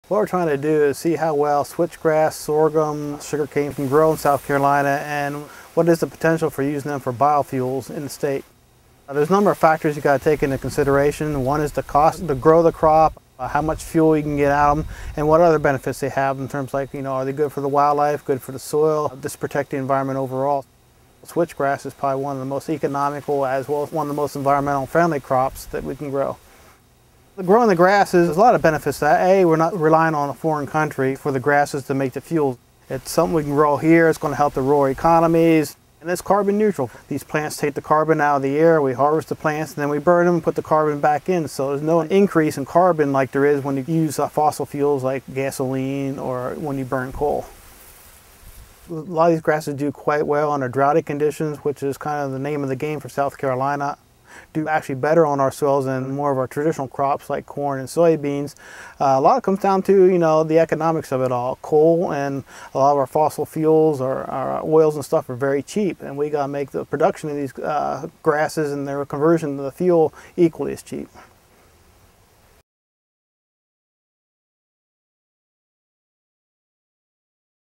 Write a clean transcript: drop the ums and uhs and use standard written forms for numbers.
What we're trying to do is see how well switchgrass, sorghum, sugarcane can grow in South Carolina and what is the potential for using them for biofuels in the state. There's a number of factors you got to take into consideration. One is the cost to grow the crop, how much fuel you can get out of them, and what other benefits they have in terms like, are they good for the wildlife, good for the soil, just protect the environment overall. Switchgrass is probably one of the most economical as well as one of the most environmental friendly crops that we can grow. Growing the grasses, there's a lot of benefits to that. A, we're not relying on a foreign country for the grasses to make the fuel. It's something we can grow here. It's going to help the rural economies. And it's carbon neutral. These plants take the carbon out of the air, we harvest the plants, and then we burn them and put the carbon back in. So there's no increase in carbon like there is when you use fossil fuels like gasoline or when you burn coal. A lot of these grasses do quite well under droughty conditions, which is kind of the name of the game for South Carolina. Do actually better on our soils than more of our traditional crops like corn and soybeans. A lot of it comes down to the economics of it all. Coal and a lot of our fossil fuels or our oils and stuff are very cheap, and we got to make the production of these grasses and their conversion to the fuel equally as cheap.